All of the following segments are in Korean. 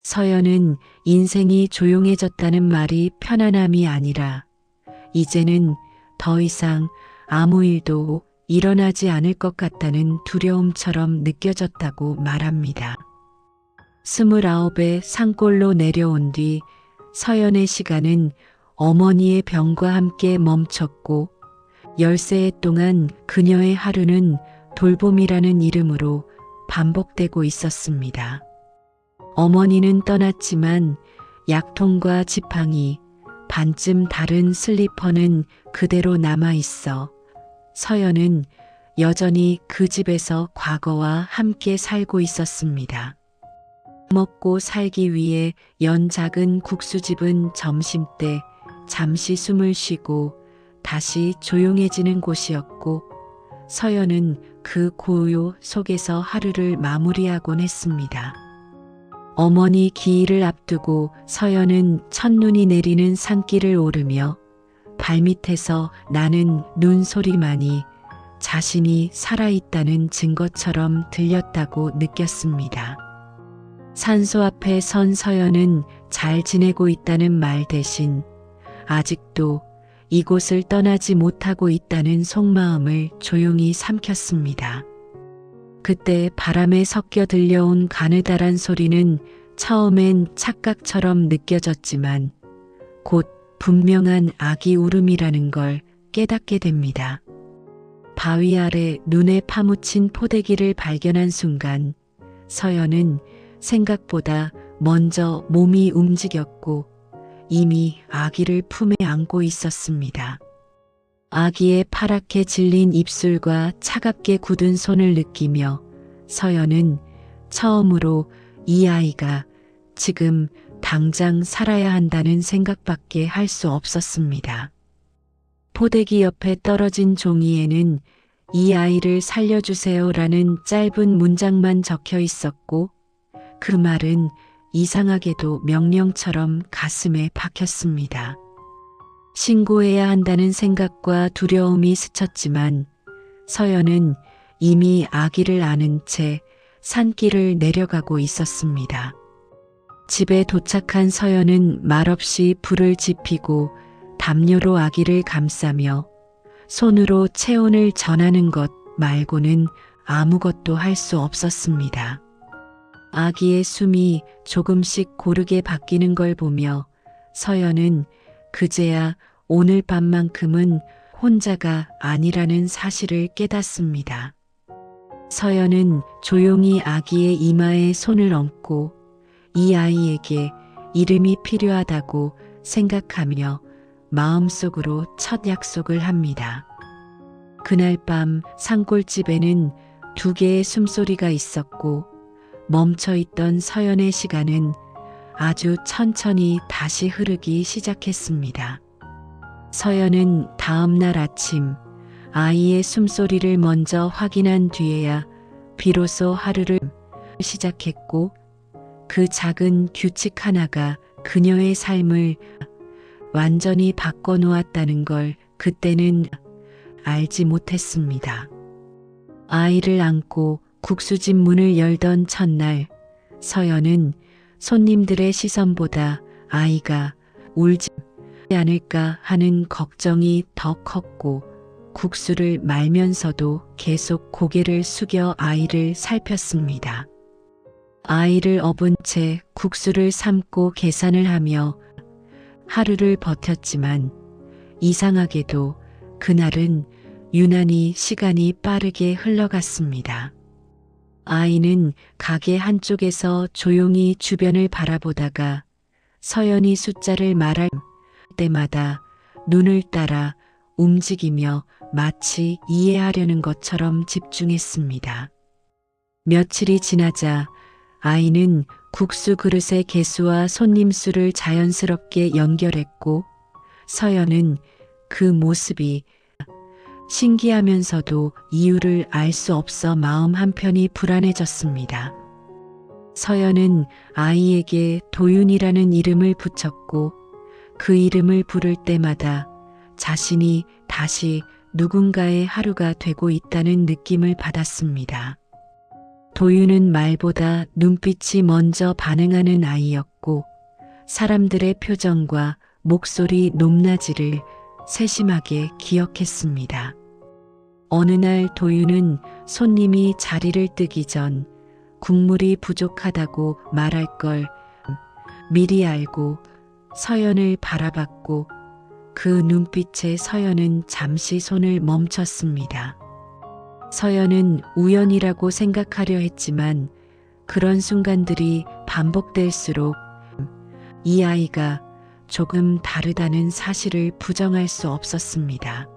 서연은 인생이 조용해졌다는 말이 편안함이 아니라 이제는 더 이상 아무 일도 일어나지 않을 것 같다는 두려움처럼 느껴졌다고 말합니다. 29의 산골로 내려온 뒤 서연의 시간은 어머니의 병과 함께 멈췄고 13해 동안 그녀의 하루는 돌봄이라는 이름으로 반복되고 있었습니다. 어머니는 떠났지만 약통과 지팡이, 반쯤 다른 슬리퍼는 그대로 남아 있어 서연은 여전히 그 집에서 과거와 함께 살고 있었습니다. 먹고 살기 위해 연 작은 국수집은 점심때 잠시 숨을 쉬고 다시 조용해지는 곳이었고 서연은 그 고요 속에서 하루를 마무리하곤 했습니다. 어머니 기일을 앞두고 서연은 첫눈이 내리는 산길을 오르며 발밑에서 나는 눈소리만이 자신이 살아있다는 증거처럼 들렸다고 느꼈습니다. 산소 앞에 선 서연은 잘 지내고 있다는 말 대신 아직도 이곳을 떠나지 못하고 있다는 속마음을 조용히 삼켰습니다. 그때 바람에 섞여 들려온 가느다란 소리는 처음엔 착각처럼 느껴졌지만 곧 분명한 아기 울음이라는 걸 깨닫게 됩니다. 바위 아래 눈에 파묻힌 포대기를 발견한 순간 서연은 생각보다 먼저 몸이 움직였고 이미 아기를 품에 안고 있었습니다. 아기의 파랗게 질린 입술과 차갑게 굳은 손을 느끼며 서연은 처음으로 이 아이가 지금 당장 살아야 한다는 생각밖에 할 수 없었습니다. 포대기 옆에 떨어진 종이에는 이 아이를 살려주세요라는 짧은 문장만 적혀 있었고 그 말은 이상하게도 명령처럼 가슴에 박혔습니다. 신고해야 한다는 생각과 두려움이 스쳤지만 서연은 이미 아기를 안은 채 산길을 내려가고 있었습니다. 집에 도착한 서연은 말없이 불을 지피고 담요로 아기를 감싸며 손으로 체온을 전하는 것 말고는 아무것도 할 수 없었습니다. 아기의 숨이 조금씩 고르게 바뀌는 걸 보며 서연은 그제야 오늘 밤만큼은 혼자가 아니라는 사실을 깨닫습니다. 서연은 조용히 아기의 이마에 손을 얹고 이 아이에게 이름이 필요하다고 생각하며 마음속으로 첫 약속을 합니다. 그날 밤 산골집에는 2개의 숨소리가 있었고 멈춰있던 서연의 시간은 아주 천천히 다시 흐르기 시작했습니다. 서연은 다음 날 아침 아이의 숨소리를 먼저 확인한 뒤에야 비로소 하루를 시작했고 그 작은 규칙 하나가 그녀의 삶을 완전히 바꿔놓았다는 걸 그때는 알지 못했습니다. 아이를 안고 국수집 문을 열던 첫날 서연은 손님들의 시선보다 아이가 울지 않을까 하는 걱정이 더 컸고 국수를 말면서도 계속 고개를 숙여 아이를 살폈습니다. 아이를 업은 채 국수를 삶고 계산을 하며 하루를 버텼지만 이상하게도 그날은 유난히 시간이 빠르게 흘러갔습니다. 아이는 가게 한쪽에서 조용히 주변을 바라보다가 서연이 숫자를 말할 때마다 눈을 따라 움직이며 마치 이해하려는 것처럼 집중했습니다. 며칠이 지나자 아이는 국수 그릇의 개수와 손님 수를 자연스럽게 연결했고 서연은 그 모습이 신기하면서도 이유를 알 수 없어 마음 한편이 불안해졌습니다. 서연은 아이에게 도윤이라는 이름을 붙였고 그 이름을 부를 때마다 자신이 다시 누군가의 하루가 되고 있다는 느낌을 받았습니다. 도윤은 말보다 눈빛이 먼저 반응하는 아이였고 사람들의 표정과 목소리 높낮이를 세심하게 기억했습니다. 어느 날 도윤은 손님이 자리를 뜨기 전 국물이 부족하다고 말할 걸 미리 알고 서연을 바라봤고 그 눈빛에 서연은 잠시 손을 멈췄습니다. 서연은 우연이라고 생각하려 했지만 그런 순간들이 반복될수록 이 아이가 조금 다르다는 사실을 부정할 수 없었습니다.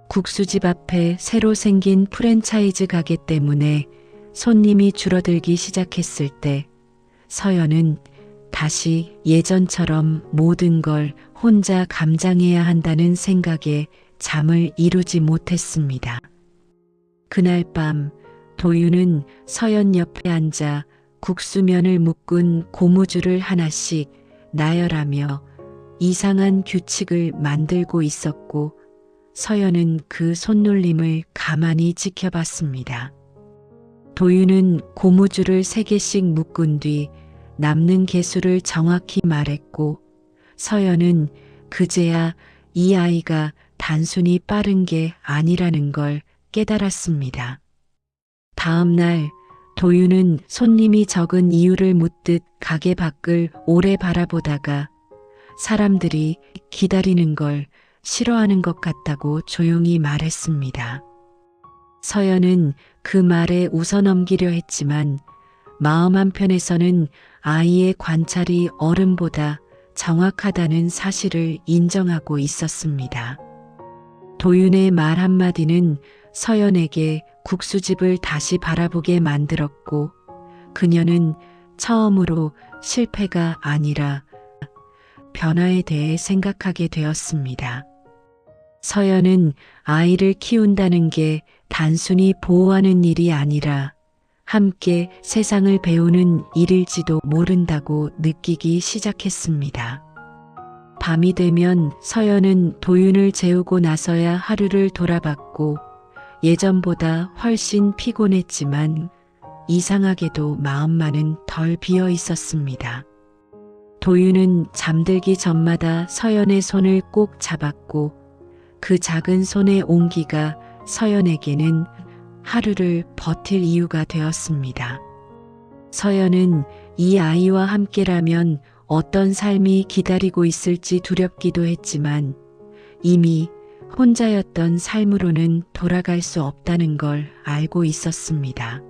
국수집 앞에 새로 생긴 프랜차이즈 가게 때문에 손님이 줄어들기 시작했을 때 서연은 다시 예전처럼 모든 걸 혼자 감당해야 한다는 생각에 잠을 이루지 못했습니다. 그날 밤 도윤은 서연 옆에 앉아 국수면을 묶은 고무줄을 하나씩 나열하며 이상한 규칙을 만들고 있었고 서연은 그 손놀림을 가만히 지켜봤습니다. 도윤은 고무줄을 3개씩 묶은 뒤 남는 개수를 정확히 말했고 서연은 그제야 이 아이가 단순히 빠른 게 아니라는 걸 깨달았습니다. 다음 날 도윤은 손님이 적은 이유를 묻듯 가게 밖을 오래 바라보다가 사람들이 기다리는 걸 싫어하는 것 같다고 조용히 말했습니다. 서연은 그 말에 웃어넘기려 했지만 마음 한편에서는 아이의 관찰이 어른보다 정확하다는 사실을 인정하고 있었습니다. 도윤의 말 한마디는 서연에게 국수집을 다시 바라보게 만들었고 그녀는 처음으로 실패가 아니라 변화에 대해 생각하게 되었습니다. 서연은 아이를 키운다는 게 단순히 보호하는 일이 아니라 함께 세상을 배우는 일일지도 모른다고 느끼기 시작했습니다. 밤이 되면 서연은 도윤을 재우고 나서야 하루를 돌아봤고 예전보다 훨씬 피곤했지만 이상하게도 마음만은 덜 비어 있었습니다. 도윤은 잠들기 전마다 서연의 손을 꼭 잡았고 그 작은 손의 온기가 서연에게는 하루를 버틸 이유가 되었습니다. 서연은 이 아이와 함께라면 어떤 삶이 기다리고 있을지 두렵기도 했지만 이미 혼자였던 삶으로는 돌아갈 수 없다는 걸 알고 있었습니다.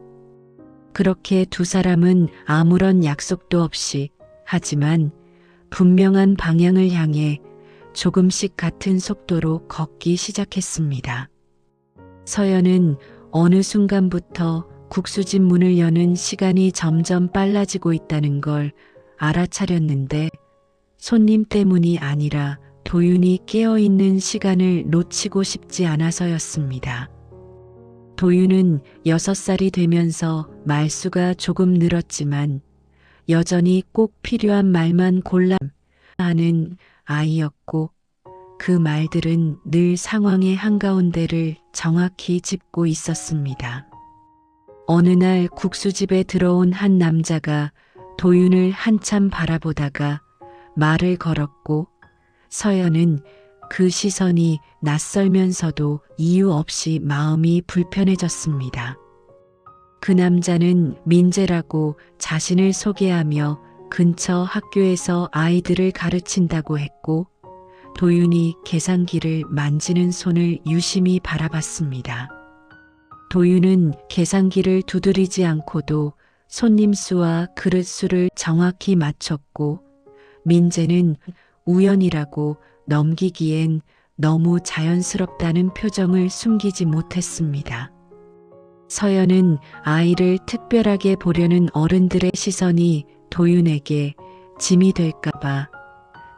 그렇게 두 사람은 아무런 약속도 없이 하지만 분명한 방향을 향해 조금씩 같은 속도로 걷기 시작했습니다. 서연은 어느 순간부터 국수집 문을 여는 시간이 점점 빨라지고 있다는 걸 알아차렸는데 손님 때문이 아니라 도윤이 깨어있는 시간을 놓치고 싶지 않아서였습니다. 도윤은 6살이 되면서 말수가 조금 늘었지만 여전히 꼭 필요한 말만 골라 하는 아이였고 그 말들은 늘 상황의 한가운데를 정확히 짚고 있었습니다. 어느 날 국수집에 들어온 한 남자가 도윤을 한참 바라보다가 말을 걸었고 서연은 그 시선이 낯설면서도 이유 없이 마음이 불편해졌습니다. 그 남자는 민재라고 자신을 소개하며 근처 학교에서 아이들을 가르친다고 했고 도윤이 계산기를 만지는 손을 유심히 바라봤습니다. 도윤은 계산기를 두드리지 않고도 손님 수와 그릇 수를 정확히 맞췄고 민재는 우연이라고 넘기기엔 너무 자연스럽다는 표정을 숨기지 못했습니다. 서연은 아이를 특별하게 보려는 어른들의 시선이 도윤에게 짐이 될까봐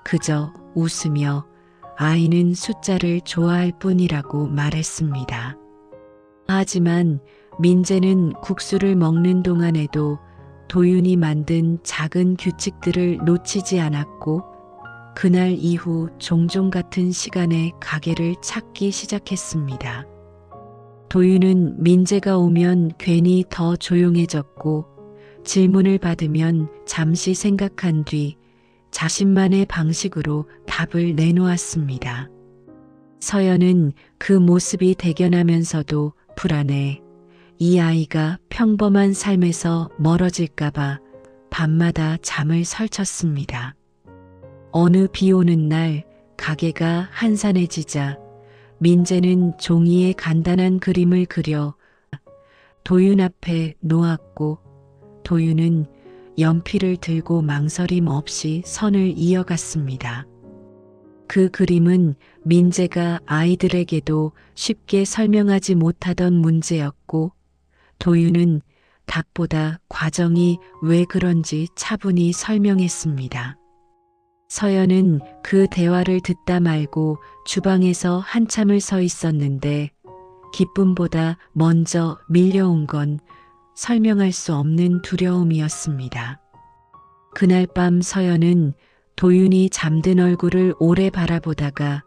그저 웃으며 아이는 숫자를 좋아할 뿐이라고 말했습니다. 하지만 민재는 국수를 먹는 동안에도 도윤이 만든 작은 규칙들을 놓치지 않았고 그날 이후 종종 같은 시간에 가게를 찾기 시작했습니다. 도윤은 민재가 오면 괜히 더 조용해졌고 질문을 받으면 잠시 생각한 뒤 자신만의 방식으로 답을 내놓았습니다. 서연은 그 모습이 대견하면서도 불안해 이 아이가 평범한 삶에서 멀어질까봐 밤마다 잠을 설쳤습니다. 어느 비 오는 날 가게가 한산해지자 민재는 종이에 간단한 그림을 그려 도윤 앞에 놓았고 도윤은 연필을 들고 망설임 없이 선을 이어갔습니다. 그 그림은 민재가 아이들에게도 쉽게 설명하지 못하던 문제였고 도윤은 답보다 과정이 왜 그런지 차분히 설명했습니다. 서연은 그 대화를 듣다 말고 주방에서 한참을 서 있었는데 기쁨보다 먼저 밀려온 건 설명할 수 없는 두려움이었습니다. 그날 밤 서연은 도윤이 잠든 얼굴을 오래 바라보다가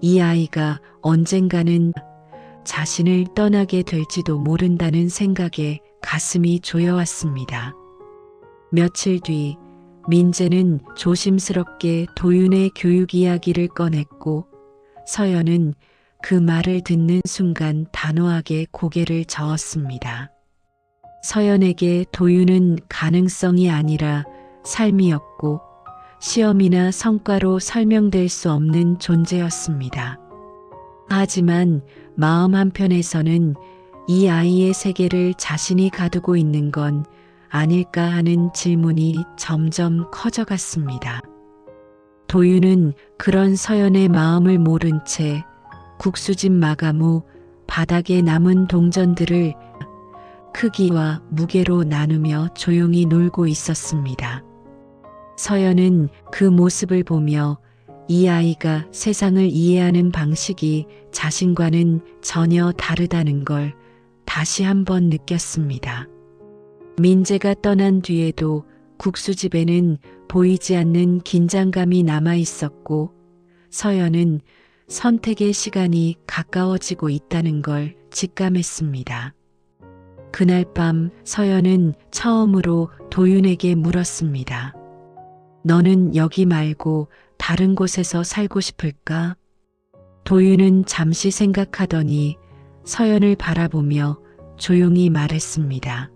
이 아이가 언젠가는 자신을 떠나게 될지도 모른다는 생각에 가슴이 조여왔습니다. 며칠 뒤 민재는 조심스럽게 도윤의 교육 이야기를 꺼냈고 서연은 그 말을 듣는 순간 단호하게 고개를 저었습니다. 서연에게 도윤은 가능성이 아니라 삶이었고 시험이나 성과로 설명될 수 없는 존재였습니다. 하지만 마음 한편에서는 이 아이의 세계를 자신이 가두고 있는 건 아닐까 하는 질문이 점점 커져갔습니다. 도윤은 그런 서연의 마음을 모른 채 국수집 마감 후 바닥에 남은 동전들을 크기와 무게로 나누며 조용히 놀고 있었습니다. 서연은 그 모습을 보며 이 아이가 세상을 이해하는 방식이 자신과는 전혀 다르다는 걸 다시 한번 느꼈습니다. 민재가 떠난 뒤에도 국수집에는 보이지 않는 긴장감이 남아 있었고 서연은 선택의 시간이 가까워지고 있다는 걸 직감했습니다. 그날 밤 서연은 처음으로 도윤에게 물었습니다. 너는 여기 말고 다른 곳에서 살고 싶을까? 도윤은 잠시 생각하더니 서연을 바라보며 조용히 말했습니다.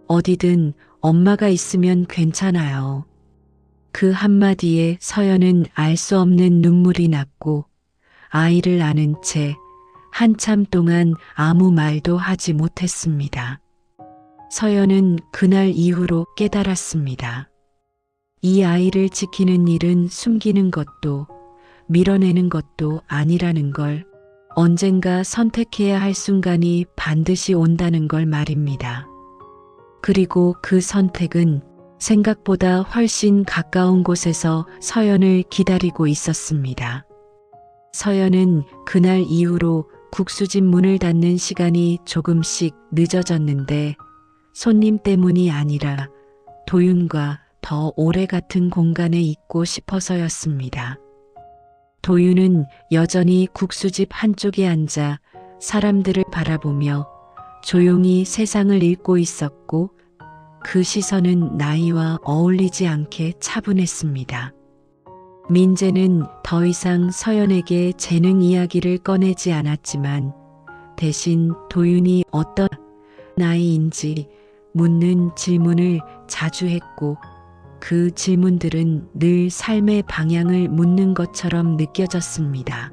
어디든 엄마가 있으면 괜찮아요. 그 한마디에 서연은 알 수 없는 눈물이 났고 아이를 안은 채 한참 동안 아무 말도 하지 못했습니다. 서연은 그날 이후로 깨달았습니다. 이 아이를 지키는 일은 숨기는 것도 밀어내는 것도 아니라는 걸, 언젠가 선택해야 할 순간이 반드시 온다는 걸 말입니다. 그리고 그 선택은 생각보다 훨씬 가까운 곳에서 서연을 기다리고 있었습니다. 서연은 그날 이후로 국수집 문을 닫는 시간이 조금씩 늦어졌는데 손님 때문이 아니라 도윤과 더 오래 같은 공간에 있고 싶어서였습니다. 도윤은 여전히 국수집 한쪽에 앉아 사람들을 바라보며 조용히 세상을 읽고 있었고 그 시선은 나이와 어울리지 않게 차분했습니다. 민재는 더 이상 서연에게 재능 이야기를 꺼내지 않았지만 대신 도윤이 어떤 아이인지 묻는 질문을 자주 했고 그 질문들은 늘 삶의 방향을 묻는 것처럼 느껴졌습니다.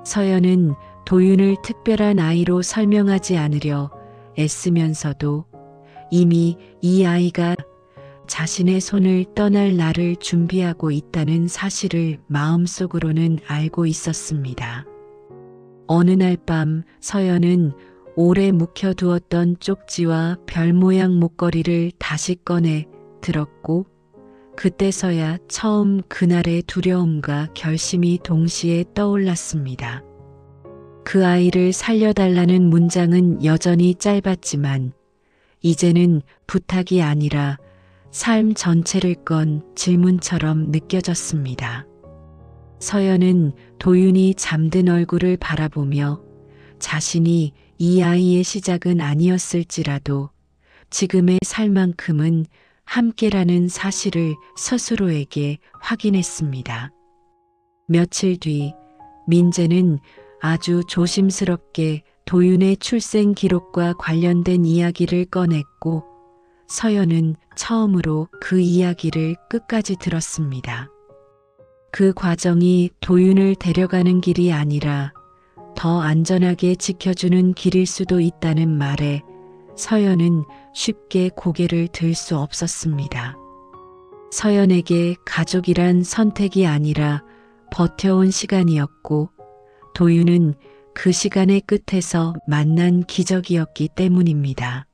서연은 도윤을 특별한 아이로 설명하지 않으려 애쓰면서도 이미 이 아이가 자신의 손을 떠날 날을 준비하고 있다는 사실을 마음속으로는 알고 있었습니다. 어느 날 밤 서연은 오래 묵혀두었던 쪽지와 별 모양 목걸이를 다시 꺼내 들었고 그때서야 처음 그날의 두려움과 결심이 동시에 떠올랐습니다. 그 아이를 살려달라는 문장은 여전히 짧았지만 이제는 부탁이 아니라 삶 전체를 건 질문처럼 느껴졌습니다. 서연은 도윤이 잠든 얼굴을 바라보며 자신이 이 아이의 시작은 아니었을지라도 지금의 살만큼은 함께라는 사실을 스스로에게 확인했습니다. 며칠 뒤 민재는 아주 조심스럽게 도윤의 출생 기록과 관련된 이야기를 꺼냈고 서연은 처음으로 그 이야기를 끝까지 들었습니다. 그 과정이 도윤을 데려가는 길이 아니라 더 안전하게 지켜주는 길일 수도 있다는 말에 서연은 쉽게 고개를 들 수 없었습니다. 서연에게 가족이란 선택이 아니라 버텨온 시간이었고 도윤은 그 시간의 끝에서 만난 기적이었기 때문입니다.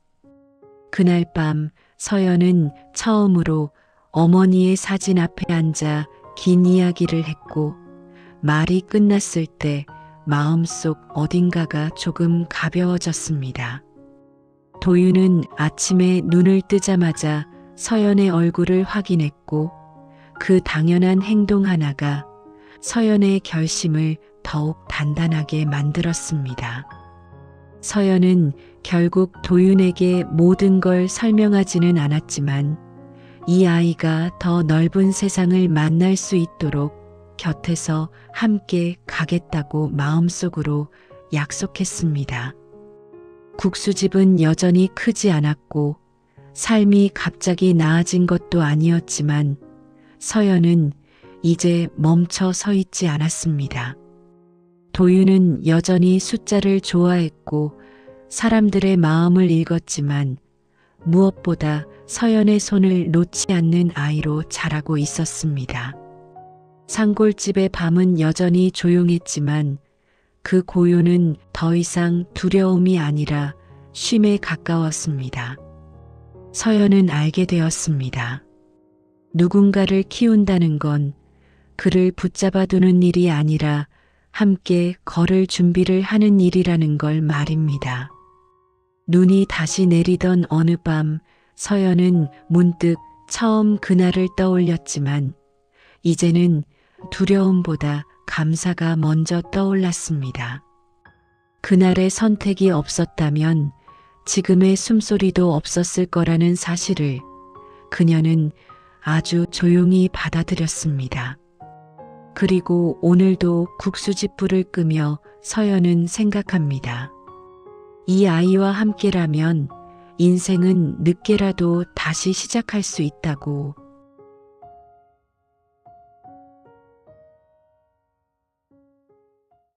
그날 밤 서연은 처음으로 어머니의 사진 앞에 앉아 긴 이야기를 했고 말이 끝났을 때 마음속 어딘가가 조금 가벼워졌습니다. 도윤은 아침에 눈을 뜨자마자 서연의 얼굴을 확인했고 그 당연한 행동 하나가 서연의 결심을 더욱 단단하게 만들었습니다. 서연은 결국 도윤에게 모든 걸 설명하지는 않았지만 이 아이가 더 넓은 세상을 만날 수 있도록 곁에서 함께 가겠다고 마음속으로 약속했습니다. 국수집은 여전히 크지 않았고 삶이 갑자기 나아진 것도 아니었지만 서연은 이제 멈춰 서 있지 않았습니다. 도윤은 여전히 숫자를 좋아했고 사람들의 마음을 읽었지만 무엇보다 서연의 손을 놓지 않는 아이로 자라고 있었습니다. 산골집의 밤은 여전히 조용했지만 그 고요는 더 이상 두려움이 아니라 쉼에 가까웠습니다. 서연은 알게 되었습니다. 누군가를 키운다는 건 그를 붙잡아두는 일이 아니라 함께 걸을 준비를 하는 일이라는 걸 말입니다. 눈이 다시 내리던 어느 밤 서연은 문득 처음 그날을 떠올렸지만 이제는 두려움보다 감사가 먼저 떠올랐습니다. 그날의 선택이 없었다면 지금의 숨소리도 없었을 거라는 사실을 그녀는 아주 조용히 받아들였습니다. 그리고 오늘도 국수집 불을 끄며 서연은 생각합니다. 이 아이와 함께라면 인생은 늦게라도 다시 시작할 수 있다고